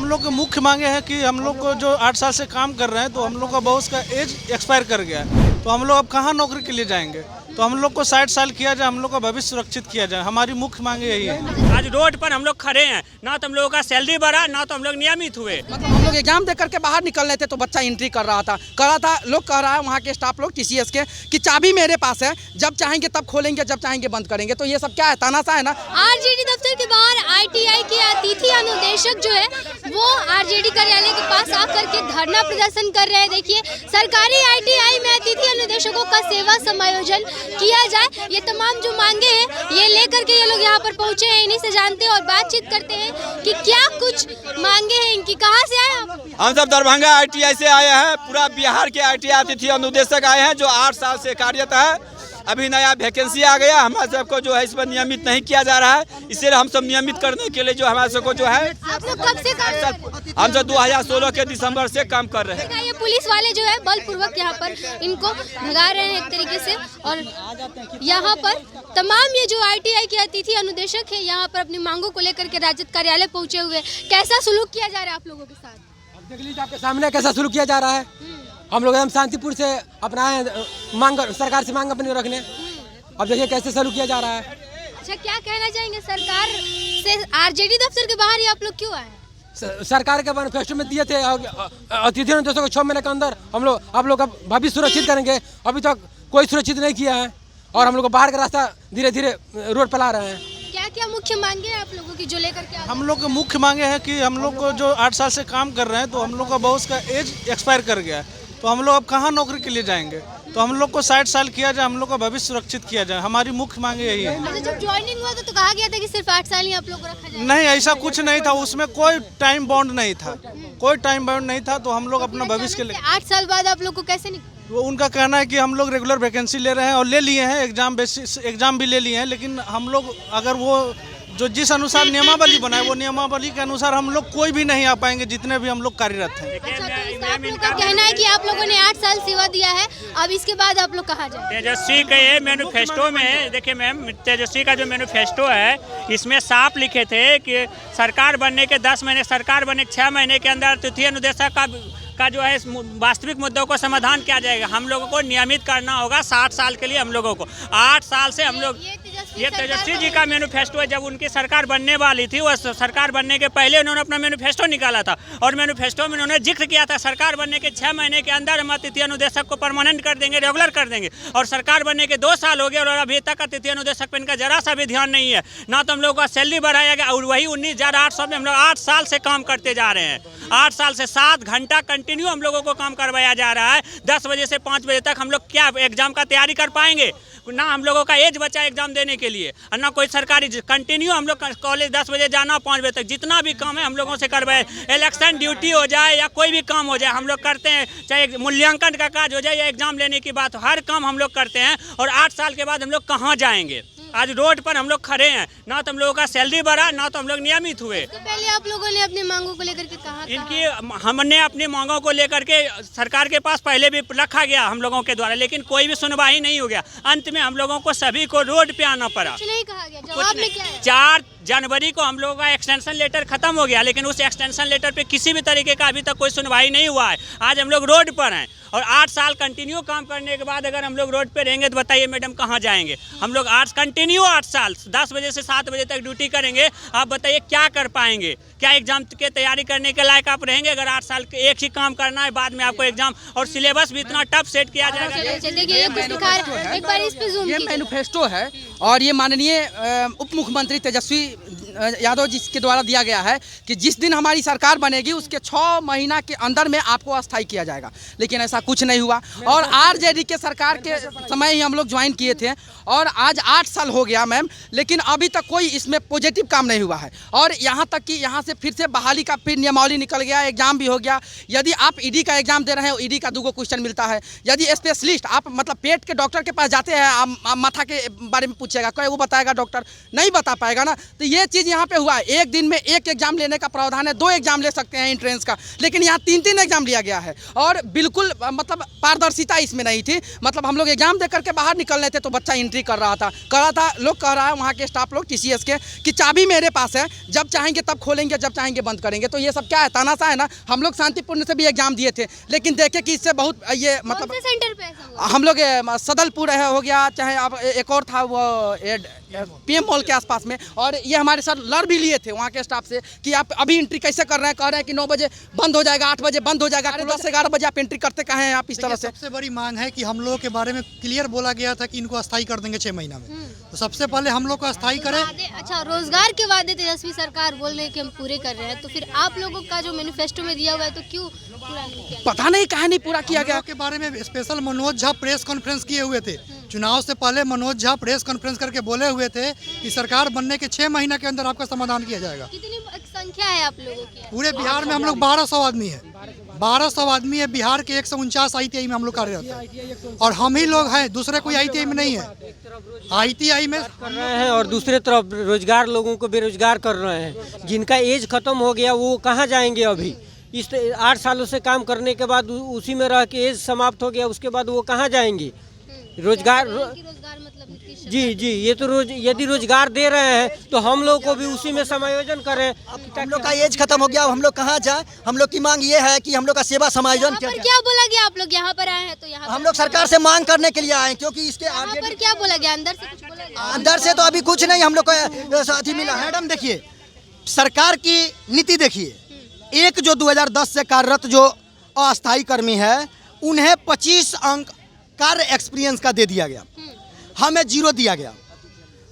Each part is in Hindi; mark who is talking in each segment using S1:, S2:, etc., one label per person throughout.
S1: लोग की मुख्य मांगे हैं कि हम लोग को जो 8 साल से काम कर रहे हैं तो हम लोग का बहुत का एज एक्सपायर कर गया है, तो हम लोग अब कहाँ नौकरी के लिए जाएंगे। तो हम लोग को 60 साल किया जाए, हम लोग का भविष्य सुरक्षित किया जाए, हमारी मुख्य मांगे यही है।
S2: आज रोड पर हम लोग खड़े हैं, ना तो हम लोगों का सैलरी बढ़ा, ना तो हम लोग नियमित हुए।
S3: मतलब हम लोग एग्जाम दे करके बाहर निकल रहे थे तो बच्चा एंट्री कर रहा था लोग कह रहा है वहाँ के स्टाफ लोग टीसीएस के कि चाबी मेरे पास है, जब चाहेंगे तब खोलेंगे, जब चाहेंगे बंद करेंगे। तो ये सब क्या है, तानाशाह है ना।
S4: आरजेडी दफ्तर के बाहर आईटीआई के अतिथि अनुदेशक जो है वो आरजेडी कार्यालय के पास आकर के धरना प्रदर्शन कर रहे हैं। देखिए, सरकारी आईटीआई में अतिथि अनुदेशकों का सेवा समायोजन किया जाए, ये तमाम जो मांगे हैं ये लेकर के ये लोग यहाँ पर पहुँचे हैं। इन्हीं से जानते हैं और बातचीत करते हैं कि क्या कुछ मांगे हैं इनकी। कहाँ से आए आप?
S5: हम सब दरभंगा आईटीआई से आए हैं। पूरा बिहार के आईटीआई अतिथि अनुदेशक आए हैं जो 8 साल से कार्यरत है। अभी नया वैकेंसी आ गया, हमारे सबको जो है इस पर नियमित नहीं किया जा रहा है, इसलिए हम सब नियमित करने के लिए जो हमारे सबको जो है
S4: आप लोग कब से कर रहे हैं?
S5: हम सब 2016 के दिसंबर से काम कर रहे हैं।
S4: ये पुलिस वाले जो है बलपूर्वक यहाँ पर इनको भगा रहे हैं एक तरीके से, और यहाँ पर तमाम ये जो आईटीआई के अतिथि अनुदेशक है यहाँ पर अपनी मांगों को लेकर के राजद कार्यालय पहुँचे हुए। कैसा सुलूक किया जा रहा है आप लोगों के साथ?
S3: देख लीजिए आपके सामने कैसा शुरू किया जा रहा है। हम लोग एकदम शांतिपुर से अपना मांग, सरकार से मांग अपनी रखने। अब देखिए कैसे शुरू किया जा रहा है।
S4: अच्छा, क्या कहना चाहेंगे सरकार से? आरजेडी दफ्तर के बाहर ही आप लोग क्यों आए?
S3: सरकार के मैनिफेस्टो में दिए थे अतिथि अनुदेशकों को 6 महीने के अंदर आप लोग का भविष्य सुरक्षित करेंगे। अभी तक कोई सुरक्षित नहीं किया है और हम लोग को बाहर का रास्ता धीरे धीरे रोड पर ला रहे हैं।
S4: क्या क्या मुख्य मांगे हैं आप लोगों की जो लेकर के
S1: हम लोग की मुख्य मांगे हैं कि हम लोग को जो 8 साल से काम कर रहे हैं तो हम लोग का बहुत का एज एक्सपायर कर गया है, तो हम लोग अब कहाँ नौकरी के लिए जाएंगे। तो हम लोग को 60 साल किया जाए, हम लोग का भविष्य सुरक्षित किया जाए, हमारी मुख्य मांगे यही है।
S4: अच्छा, जब ज्वाइनिंग हुआ तो कहा गया था कि सिर्फ 8 साल ही आप लोग को रखा जाए।
S1: नहीं, ऐसा कुछ नहीं था, उसमें कोई टाइम बाउंड नहीं था, कोई टाइम बाउंड नहीं था। तो हम लोग अपना भविष्य के लिए
S4: 8 साल बाद आप लोग को कैसे
S1: वो उनका कहना है कि हम लोग रेगुलर वैकेंसी ले रहे हैं और ले लिए हैं, एग्जाम भी ले लिए हैं, लेकिन हम लोग अगर वो जो जिस अनुसार नियमावली बनाए वो नियमावली के अनुसार हम लोग कोई भी नहीं आ पाएंगे जितने भी हम लोग कार्यरत हैं।
S4: अच्छा, तो आप लोग का कहना है कि आप लोगों ने 8 साल सेवा दिया है, अब इसके बाद आप लोग कहाँ जाए?
S2: तेजस्वी के मैनिफेस्टो में देखिए मैम, तेजस्वी का जो मैनिफेस्टो है इसमें साफ लिखे थे कि सरकार बनने के 10 महीने, सरकार बनने के 6 महीने के अंदर अतिथि अनुदेशक का जो है वास्तविक मुद्दों को समाधान किया जाएगा। हम लोगों को नियमित करना होगा 60 साल के लिए। हम लोगों को 8 साल से हम लोग, ये तेजस्वी जी का मैनिफेस्टो है। जब उनकी सरकार बनने वाली थी, वह सरकार बनने के पहले उन्होंने अपना मैनिफेस्टो निकाला था और मैनिफेस्टो में उन्होंने जिक्र किया था सरकार बनने के 6 महीने के अंदर हम अतिथि अनुदेशक को परमानेंट कर देंगे, रेगुलर कर देंगे। और सरकार बनने के 2 साल हो गए और अभी तक अतिथि अनुदेशक पर इनका जरा सा भी ध्यान नहीं है। ना तो हम लोग का सैलरी बढ़ाया गया और वही 19,800 में हम लोग 8 साल से काम करते जा रहे हैं। 8 साल से 7 घंटा कंटिन्यू हम लोगों को काम करवाया जा रहा है। 10 बजे से 5 बजे तक हम लोग क्या एग्जाम का तैयारी कर पाएंगे? ना हम लोगों का एज बचा एग्जाम देने के लिए, और ना कोई सरकारी कंटिन्यू हम लोग कॉलेज 10 बजे जाना, 5 बजे तक जितना भी काम है हम लोगों से करवाए। इलेक्शन ड्यूटी हो जाए या कोई भी काम हो जाए हम लोग करते हैं, चाहे मूल्यांकन का काज हो जाए या एग्जाम लेने की बात, हर काम हम लोग करते हैं। और 8 साल के बाद हम लोग कहाँ जाएंगे? आज रोड पर हम लोग खड़े हैं, ना तो हम लोगों का सैलरी बढ़ा, ना तो हम लोग नियमित हुए।
S4: तो पहले आप लोगों ने अपनी मांगों को लेकर के कहा
S2: हमने अपनी मांगों को लेकर के सरकार के पास पहले भी रखा गया हम लोगों के द्वारा, लेकिन कोई भी सुनवाई नहीं हो गया। अंत में हम लोगों को सभी को रोड पे आना पड़ा।
S4: कुछ नहीं कहा गया, जवाब में क्या है?
S2: 4 जनवरी को हम लोगों का एक्सटेंशन लेटर खत्म हो गया, लेकिन उस एक्सटेंशन लेटर पे किसी भी तरीके का अभी तक कोई सुनवाई नहीं हुआ है। आज हम लोग रोड पर हैं और 8 साल कंटिन्यू काम करने के बाद अगर हम लोग रोड पे रहेंगे तो बताइए मैडम कहाँ जाएंगे? हम लोग 8 साल 10 बजे से 7 बजे तक ड्यूटी करेंगे, आप बताइए क्या कर पाएंगे? क्या एग्जाम के तैयारी करने के लायक आप रहेंगे? अगर 8 साल के एक ही काम करना है, बाद में आपको एग्जाम और सिलेबस भी इतना टफ सेट किया जाएगा।
S4: देखिए ये कुछ दिखा रहे हैं, एक बार इस पे जूम
S3: ये मैनिफेस्टो है और ये माननीय उप मुख्यमंत्री तेजस्वी यादव जी के द्वारा दिया गया है कि जिस दिन हमारी सरकार बनेगी उसके 6 महीना के अंदर में आपको अस्थायी किया जाएगा, लेकिन ऐसा कुछ नहीं हुआ। और आरजेडी के सरकार के समय ही हम लोग ज्वाइन किए थे और आज 8 साल हो गया मैम, लेकिन अभी तक कोई इसमें पॉजिटिव काम नहीं हुआ है। और यहाँ तक कि यहाँ से फिर से बहाली का फिर नियमावली निकल गया, एग्जाम भी हो गया। यदि आप ईडी का एग्जाम दे रहे हैं, ईडी का 2 क्वेश्चन मिलता है। यदि स्पेशलिस्ट आप मतलब पेट के डॉक्टर के पास जाते हैं, आप माथा के बारे में पूछेगा, क्या वो बताएगा? डॉक्टर नहीं बता पाएगा ना। तो ये चीज़ चीज़ यहाँ पे हुआ है, एक दिन में एक एग्जाम लेने का प्रावधान है, 2 एग्जाम ले सकते हैं एंट्रेंस का, लेकिन यहाँ 3-3 एग्जाम लिया गया है और बिल्कुल मतलब पारदर्शिता इसमें नहीं थी। मतलब हम लोग एग्जाम दे करके बाहर निकलने थे तो बच्चा एंट्री कर रहा था, लोग कह रहा है वहाँ के स्टाफ लोग TCS के कि चाबी मेरे पास है, जब चाहेंगे तब खोलेंगे, जब चाहेंगे बंद करेंगे। तो ये सब क्या है, तानाशाह है ना। हम लोग शांतिपूर्ण से भी एग्जाम दिए थे, लेकिन देखे कि इससे बहुत ये मतलब
S4: कौन से सेंटर पे ऐसा हुआ?
S3: हम लोग सदलपुर है हो गया, चाहे अब एक और था वो PM मॉल के आसपास में, और ये हमारे साथ लड़ भी लिए थे वहाँ के स्टाफ से कि आप अभी एंट्री कैसे कर रहे हैं। कह रहे हैं कि 9 बजे बंद हो जाएगा, 8 बजे बंद हो जाएगा, 10 से 11 बजे आप एंट्री करते कहाँ हैं आप इस तरह से।
S6: सबसे बड़ी मांग है कि हम लोगों के बारे में क्लियर बोला गया था कि इनको अस्थायी कर देंगे 6 महीना में, तो सबसे पहले हम लोग को अस्थायी करें।
S4: अच्छा, रोजगार के वादे तेजस्वी सरकार बोल रहे हैं कि हम पूरे कर रहे हैं, तो फिर आप लोगों का जो मैनिफेस्टो में दिया हुआ है तो क्यों पूरा नहीं किया?
S3: पता नहीं कहा नहीं पूरा किया गया।
S6: के बारे में special Manoj Jha press conference किए हुए थे, चुनाव से पहले मनोज झा प्रेस कॉन्फ्रेंस करके बोले हुए थे कि सरकार बनने के 6 महीना के अंदर आपका समाधान किया जाएगा।
S4: कितनी संख्या है आप लोगों की?
S6: पूरे बिहार में हम लोग 1200 आदमी है, 1200 आदमी है। बिहार के 149 ITI में हम लोग कार्यरत हैं और हम ही लोग हैं, दूसरे कोई ITI में नहीं है। ITI में
S7: कर रहे हैं और दूसरे तरफ रोजगार, लोगों को बेरोजगार कर रहे हैं। जिनका एज खत्म हो गया वो कहाँ जाएंगे? अभी इस 8 सालों से काम करने के बाद उसी में रह के एज समाप्त हो गया, उसके बाद वो कहाँ जाएंगे? रोजगार
S4: मतलब
S7: जी ये तो यदि रोजगार दे रहे हैं तो हम लोग को भी उसी में समायोजन करें।
S8: हम लोग का एज खत्म हो गया, हम लोग कहाँ जाए? हम लोग की मांग ये है कि हम लोग का सेवा समायोजन किया जाए।
S4: क्या बोला गया? आप लोग यहाँ पर आए हैं तो यहाँ
S8: हम लोग सरकार से मांग करने के लिए आए हैं, क्योंकि इसके
S4: यहाँ
S8: आगे
S4: पर क्या बोला गया? अंदर से कुछ बोला गया?
S8: अंदर से तो अभी कुछ नहीं हम लोग को साथी मिला। मैडम देखिए, सरकार की नीति देखिए, एक जो 2010 से कार्यरत जो अस्थायी कर्मी है उन्हें 25 अंक कार्य एक्सपीरियंस का दे दिया गया, हमें 0 दिया गया।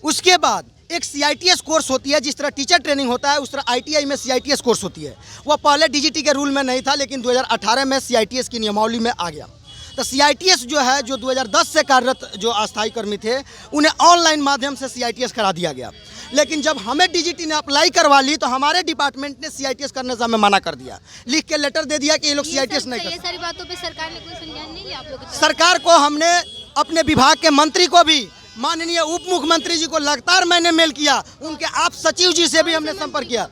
S8: उसके बाद एक CITS कोर्स होती है, जिस तरह टीचर ट्रेनिंग होता है उस तरह ITI में CITS कोर्स होती है। वह पहले DGT के रूल में नहीं था, लेकिन 2018 में CITS की नियमावली में आ गया। तो CITS जो है, जो 2010 से कार्यरत जो अस्थायी कर्मी थे उन्हें ऑनलाइन माध्यम से CITS करा दिया गया। लेकिन जब हमें DGT ने अप्लाई करवा ली तो हमारे डिपार्टमेंट ने CITS करने से हमें मना कर दिया, लिख के लेटर दे दिया कि ये लोग CITS नहीं कर सकते।
S4: ये सारी बातों पे सरकार ने कोई संज्ञान नहीं लिया आप लोगों की?
S8: सरकार को हमने अपने विभाग के मंत्री को भी, माननीय उप मुख्यमंत्री जी को लगातार मैंने मेल किया, उनके आप सचिव जी से भी हमने संपर्क किया।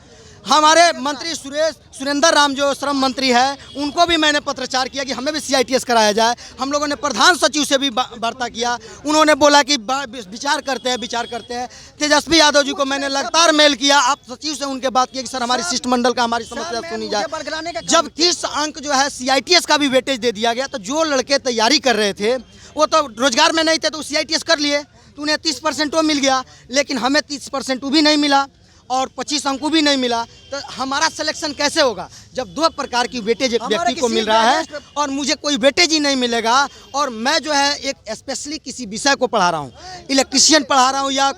S8: हमारे मंत्री सुरेंद्र राम जो श्रम मंत्री है उनको भी मैंने पत्रचार किया कि हमें भी CITS कराया जाए। हम लोगों ने प्रधान सचिव से भी वार्ता किया, उन्होंने बोला कि विचार करते हैं। तेजस्वी यादव जी को मैंने लगातार मेल किया, आप सचिव से उनके बात किया कि सर हमारी शिष्टमंडल का हमारी समस्या सुनी जाए। जब 30 अंक जो है CITS का भी वेटेज दे दिया गया, तो जो लड़के तैयारी कर रहे थे वो तो रोजगार में नहीं थे, तो CITS कर लिए तो उन्हें 30% वो मिल गया, लेकिन हमें 30% भी नहीं मिला और 25 अंक भी नहीं मिला। तो हमारा सिलेक्शन कैसे होगा जब 2 प्रकार की वेटेज एक व्यक्ति को मिल रहा है और मुझे कोई वेटेज ही नहीं मिलेगा? और मैं जो है एक स्पेशली किसी विषय को पढ़ा रहा हूँ, इलेक्ट्रिशियन पढ़ा रहा हूँ या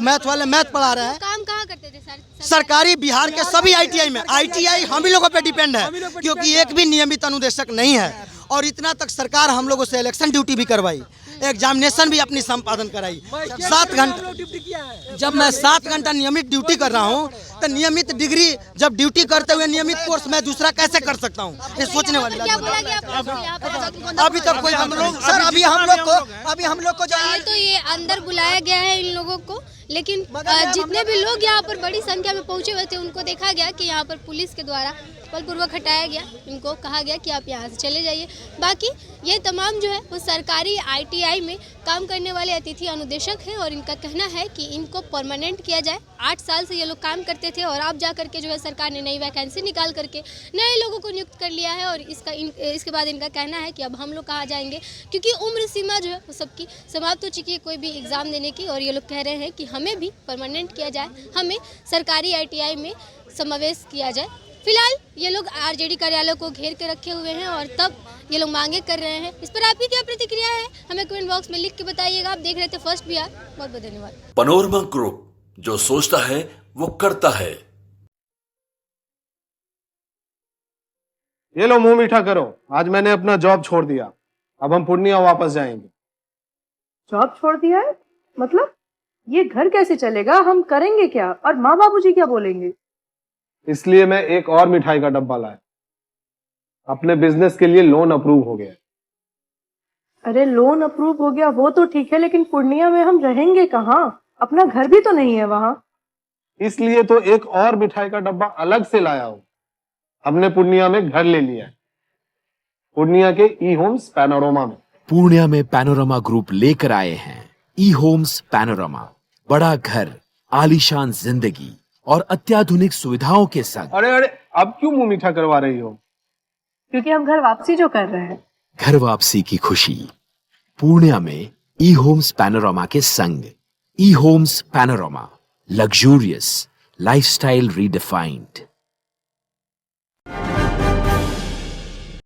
S8: मैथ वाले मैथ पढ़ा रहे हैं।
S4: काम कहाँ करते थे सर?
S8: सरकारी बिहार के सभी ITI में। ITI हम ही लोगों पे डिपेंड है, क्योंकि एक भी नियमित अनुदेशक नहीं है। और इतना तक सरकार हम लोगों से इलेक्शन ड्यूटी भी करवाई, एग्जामिनेशन भी अपनी संपादन कराई। 7 घंटा जब मैं 7 घंटा नियमित ड्यूटी कर रहा हूँ, तो नियमित डिग्री जब ड्यूटी करते हुए नियमित कोर्स मैं दूसरा कैसे कर सकता हूँ? ये सोचने वाली
S4: क्या
S8: बात
S4: बोला गया आप लोगों को यहाँ पर?
S8: अभी तक कोई हम लोग सर अभी हम लोग को
S4: ये तो ये अंदर बुलाया गया है इन लोगों को, लेकिन जितने भी लोग यहाँ पर बड़ी संख्या में पहुंचे हुए थे उनको देखा गया कि यहाँ पर पुलिस के द्वारा बलपूर्वक हटाया गया। इनको कहा गया कि आप यहाँ से चले जाइए। बाकी ये तमाम जो है वो सरकारी ITI में काम करने वाले अतिथि अनुदेशक हैं और इनका कहना है कि इनको परमानेंट किया जाए। 8 साल से ये लोग काम करते थे और अब जा करके जो है सरकार ने नई वैकेंसी निकाल करके नए लोगों को नियुक्त कर लिया है। और इसके बाद इनका कहना है कि अब हम लोग कहाँ जाएंगे, क्योंकि उम्र सीमा जो है वो सबकी समाप्त हो चुकी है कोई भी एग्ज़ाम देने की। और ये लोग कह रहे हैं कि हमें भी परमानेंट किया जाए, हमें सरकारी ITI में समावेश किया जाए। फिलहाल ये लोग RJD कार्यालय को घेर के रखे हुए हैं और तब ये लोग मांगे कर रहे हैं। इस पर आपकी क्या प्रतिक्रिया है हमें कमेंट बॉक्स में लिख के बताइएगा। आप देख रहे थे फर्स्ट बिहार। बहुत बहुत धन्यवाद।
S9: पनोरमा ग्रुप, जो सोचता है वो करता है।
S10: ये लो मुंह मीठा करो, आज मैंने अपना जॉब छोड़ दिया, अब हम पूर्णिया वापस जाएंगे।
S11: जॉब छोड़ दिया है? मतलब ये घर कैसे चलेगा? हम करेंगे क्या? और माँ बाबूजी क्या बोलेंगे?
S10: इसलिए मैं एक और मिठाई का डब्बा लाया, अपने बिजनेस के लिए लोन अप्रूव हो गया।
S11: अरे लोन अप्रूव हो गया वो तो ठीक है, लेकिन पूर्णिया में हम रहेंगे कहाँ? अपना घर भी तो नहीं है वहाँ।
S10: इसलिए तो एक और मिठाई का डब्बा अलग से लाया हूं। हमने पूर्णिया में घर ले लिया है, पूर्णिया के ई होम्स पैनोरमा में।
S12: पूर्णिया में पैनोरमा ग्रुप लेकर आए हैं ई होम्स पैनोरमा, बड़ा घर, आलीशान जिंदगी और अत्याधुनिक सुविधाओं के संग।
S10: अरे अरे, अब क्यों मुंह मीठा करवा रही हो?
S11: क्योंकि हम घर वापसी जो कर रहे हैं।
S12: घर वापसी की खुशी पूर्णिया में ई होम्स पैनोरमा के संग। E homes panorama, luxurious lifestyle redefined.